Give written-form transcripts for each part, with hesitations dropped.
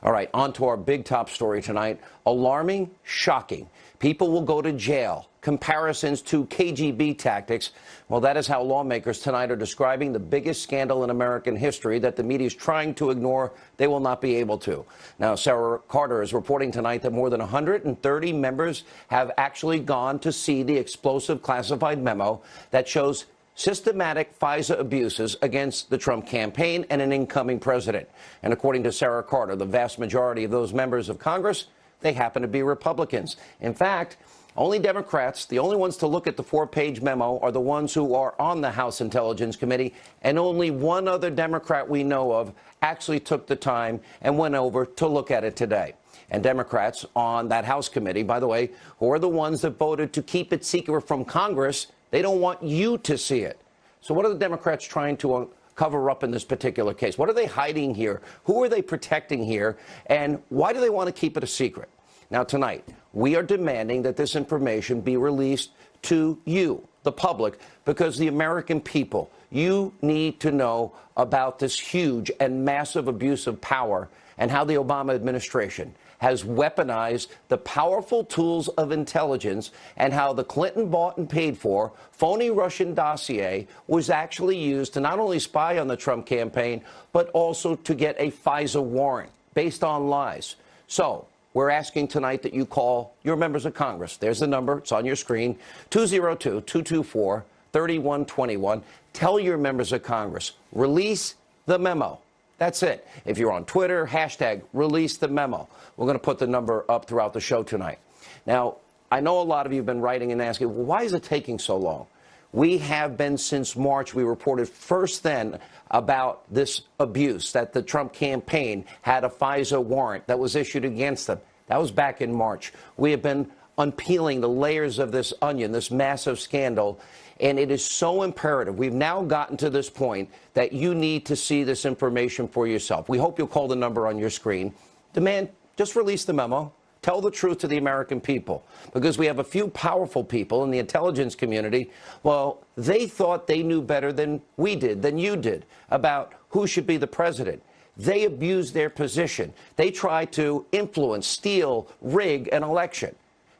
All right, on to our big top story tonight. Alarming, shocking. People will go to jail. Comparisons to KGB tactics. Well, that is how lawmakers tonight are describing the biggest scandal in American history that the media is trying to ignore. They will not be able to. Now, Sarah Carter is reporting tonight that more than 130 members have actually gone to see the explosive classified memo that shows systematic FISA abuses against the Trump campaign and an incoming president. And according to Sarah Carter, the vast majority of those members of Congress, they happen to be Republicans. In fact, only Democrats, the only ones to look at the 4-page memo, are the ones who are on the House Intelligence Committee, and only one other Democrat we know of actually took the time and went over to look at it today. And Democrats on that House committee, by the way, who are the ones that voted to keep it secret from Congress, they don't want you to see it. So what are the Democrats trying to cover up in this particular case? What are they hiding here? Who are they protecting here? And why do they want to keep it a secret? Now, tonight, we are demanding that this information be released to you, the public, because the American people, you need to know about this huge and massive abuse of power and how the Obama administration has weaponized the powerful tools of intelligence and how the Clinton bought and paid for phony Russian dossier was actually used to not only spy on the Trump campaign, but also to get a FISA warrant based on lies. So we're asking tonight that you call your members of Congress. There's the number. It's on your screen, 202-224-3121. Tell your members of Congress, release the memo. That's it. If you're on Twitter, hashtag release the memo. We're going to put the number up throughout the show tonight. Now, I know a lot of you have been writing and asking, well, why is it taking so long? We have been since March. We reported first then about this abuse, that the Trump campaign had a FISA warrant that was issued against them. That was back in March. We have been unpeeling the layers of this onion, this massive scandal. And it is so imperative. We've now gotten to this point that you need to see this information for yourself. We hope you'll call the number on your screen. Demand, just release the memo. Tell the truth to the American people, because we have a few powerful people in the intelligence community. Well, they thought they knew better than we did, than you did, about who should be the president. They abused their position. They tried to influence, steal, rig an election.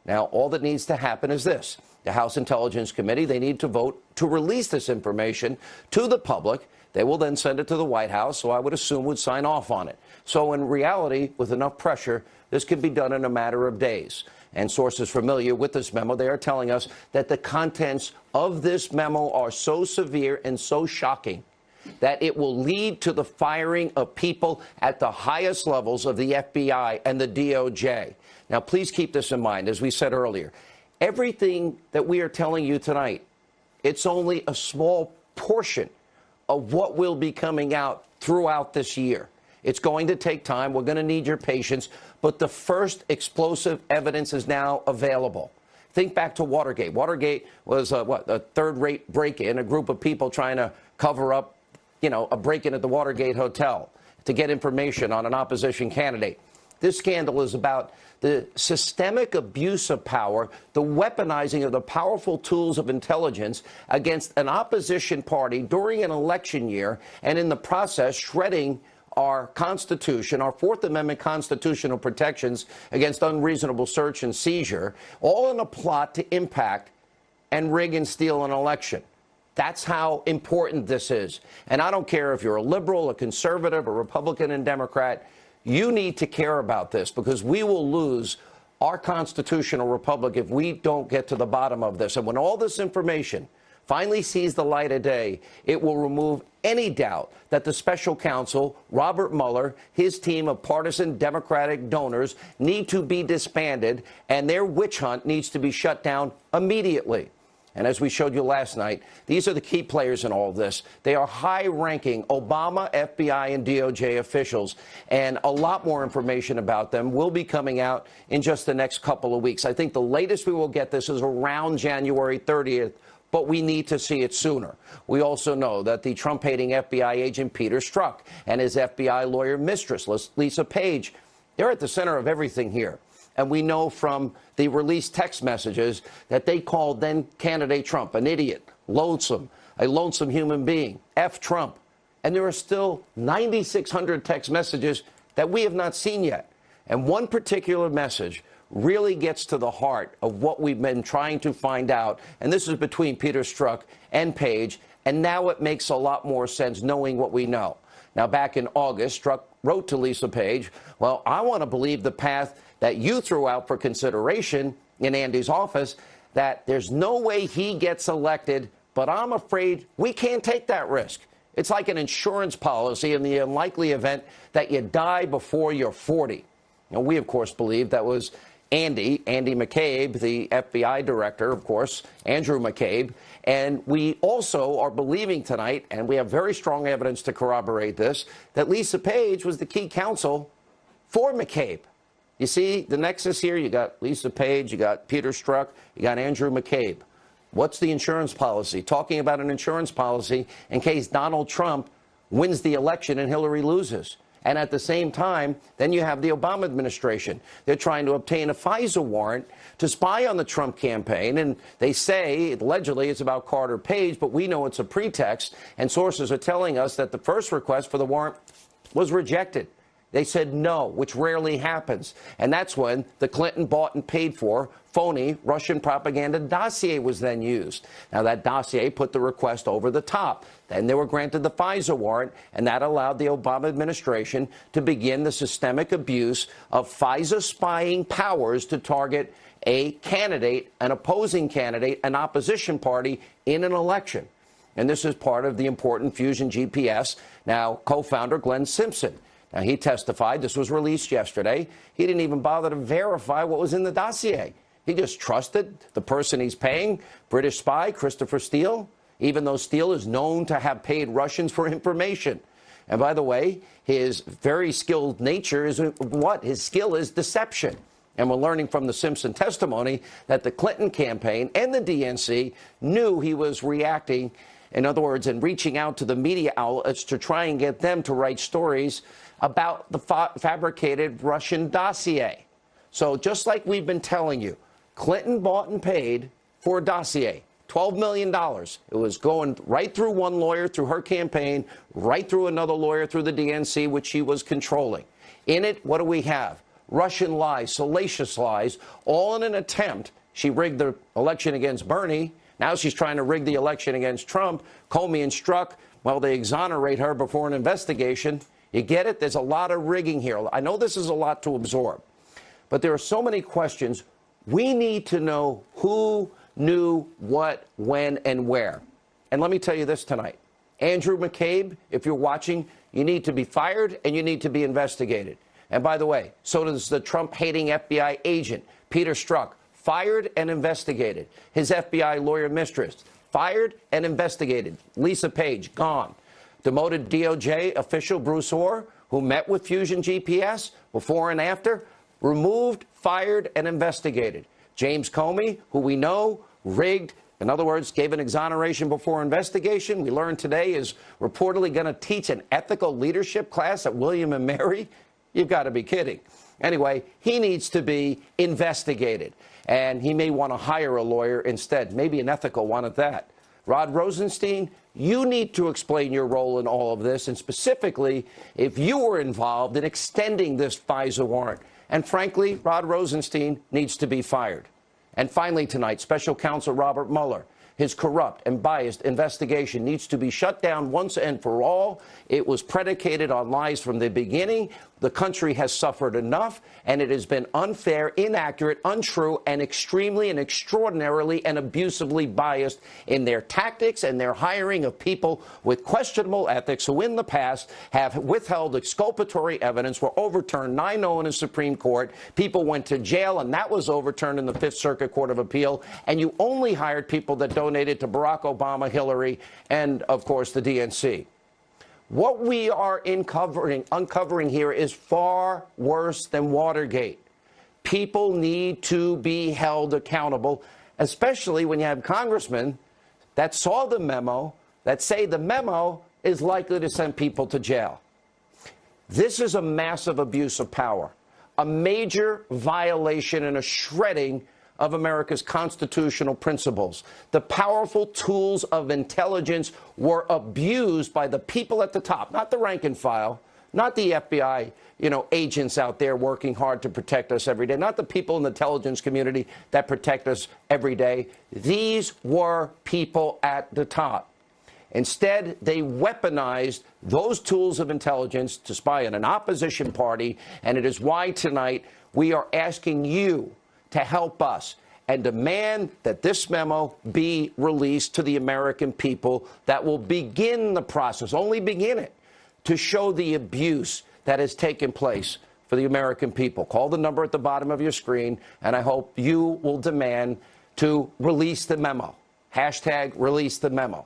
Now, all that needs to happen is this. The House Intelligence Committee, they need to vote to release this information to the public. They will then send it to the White House, so I would assume would sign off on it. So in reality, with enough pressure, this could be done in a matter of days. And sources familiar with this memo, they are telling us that the contents of this memo are so severe and so shocking that it will lead to the firing of people at the highest levels of the FBI and the DOJ. Now, please keep this in mind, as we said earlier. Everything that we are telling you tonight, it's only a small portion of what will be coming out throughout this year. It's going to take time. We're going to need your patience. But the first explosive evidence is now available. Think back to Watergate. Watergate was, a third-rate break-in, a group of people trying to cover up, a break-in at the Watergate Hotel to get information on an opposition candidate. This scandal is about the systemic abuse of power, the weaponizing of the powerful tools of intelligence against an opposition party during an election year, and in the process shredding our Constitution, our Fourth Amendment constitutional protections against unreasonable search and seizure, all in a plot to impact and rig and steal an election. That's how important this is. And I don't care if you're a liberal, a conservative, a Republican, and Democrat. You need to care about this, because we will lose our constitutional republic if we don't get to the bottom of this. And when all this information finally sees the light of day, it will remove any doubt that the special counsel, Robert Mueller, his team of partisan Democratic donors need to be disbanded, and their witch hunt needs to be shut down immediately. And as we showed you last night, these are the key players in all of this. They are high-ranking Obama, FBI, and DOJ officials, and a lot more information about them will be coming out in just the next couple of weeks. I think the latest we will get this is around January 30th, but we need to see it sooner. We also know that the Trump-hating FBI agent Peter Strzok and his FBI lawyer mistress, Lisa Page, they're at the center of everything here. And we know from the released text messages that they called then candidate Trump an idiot, loathsome, a lonesome human being, F Trump. And there are still 9,600 text messages that we have not seen yet. And one particular message really gets to the heart of what we've been trying to find out. And this is between Peter Strzok and Page. And now it makes a lot more sense knowing what we know. Now, back in August, Strzok wrote to Lisa Page, well, I want to believe the path that you threw out for consideration in Andy's office, that there's no way he gets elected, but I'm afraid we can't take that risk. It's like an insurance policy in the unlikely event that you die before you're 40. Now, we, of course, believe that was Andy McCabe, the FBI director, of course, Andrew McCabe. And we also are believing tonight, and we have very strong evidence to corroborate this, that Lisa Page was the key counsel for McCabe. You see the nexus here? You got Lisa Page, you got Peter Strzok, you got Andrew McCabe. What's the insurance policy? Talking about an insurance policy in case Donald Trump wins the election and Hillary loses. And at the same time, then you have the Obama administration. They're trying to obtain a FISA warrant to spy on the Trump campaign. And they say, allegedly, it's about Carter Page, but we know it's a pretext. And sources are telling us that the first request for the warrant was rejected. They said no, which rarely happens. And that's when the Clinton bought and paid for phony Russian propaganda dossier was then used. Now, that dossier put the request over the top. Then they were granted the FISA warrant, and that allowed the Obama administration to begin the systemic abuse of FISA spying powers to target a candidate, an opposing candidate, an opposition party in an election. And this is part of the important Fusion GPS. Now, co-founder Glenn Simpson. Now, he testified. This was released yesterday. He didn't even bother to verify what was in the dossier. He just trusted the person he's paying, British spy Christopher Steele, even though Steele is known to have paid Russians for information. And by the way, his very skilled nature is what? His skill is deception. And we're learning from the Simpson testimony that the Clinton campaign and the DNC knew he was reacting, in other words, and reaching out to the media outlets to try and get them to write stories about the fabricated Russian dossier. So just like we've been telling you, Clinton bought and paid for a dossier, $12 million. It was going right through one lawyer through her campaign, right through another lawyer through the DNC, which she was controlling. In it, what do we have? Russian lies, salacious lies, all in an attempt. She rigged the election against Bernie. Now she's trying to rig the election against Trump. Comey and Strzok, well, they exonerate her before an investigation. You get it? There's a lot of rigging here. I know this is a lot to absorb, but there are so many questions. We need to know who knew what, when, and where. And let me tell you this tonight. Andrew McCabe, if you're watching, you need to be fired and you need to be investigated. And by the way, so does the Trump-hating FBI agent, Peter Strzok, fired and investigated. His FBI lawyer mistress, fired and investigated. Lisa Page, gone. Demoted DOJ official Bruce Orr, who met with Fusion GPS before and after, removed, fired, and investigated. James Comey, who we know, rigged, in other words, gave an exoneration before investigation. We learned today is reportedly going to teach an ethical leadership class at William and Mary. You've got to be kidding. Anyway, he needs to be investigated, and he may want to hire a lawyer instead, maybe an ethical one at that. Rod Rosenstein, you need to explain your role in all of this, and specifically, if you were involved in extending this FISA warrant. And frankly, Rod Rosenstein needs to be fired. And finally tonight, Special Counsel Robert Mueller, his corrupt and biased investigation needs to be shut down once and for all. It was predicated on lies from the beginning. The country has suffered enough, and it has been unfair, inaccurate, untrue, and extremely and extraordinarily and abusively biased in their tactics and their hiring of people with questionable ethics who in the past have withheld exculpatory evidence, were overturned 9-0 in the Supreme Court. People went to jail, and that was overturned in the Fifth Circuit Court of Appeal. And you only hired people that donated to Barack Obama, Hillary, and, of course, the DNC. What we are uncovering here is far worse than Watergate. People need to be held accountable, especially when you have congressmen that saw the memo, that say the memo is likely to send people to jail. This is a massive abuse of power, a major violation and a shredding of America's constitutional principles. The powerful tools of intelligence were abused by the people at the top, not the rank and file, not the FBI, agents out there working hard to protect us every day, not the people in the intelligence community that protect us every day. These were people at the top. Instead, they weaponized those tools of intelligence to spy on an opposition party, and it is why tonight we are asking you to help us and demand that this memo be released to the American people that will begin the process, only begin it, to show the abuse that has taken place for the American people. Call the number at the bottom of your screen, and I hope you will demand to release the memo. Hashtag release the memo.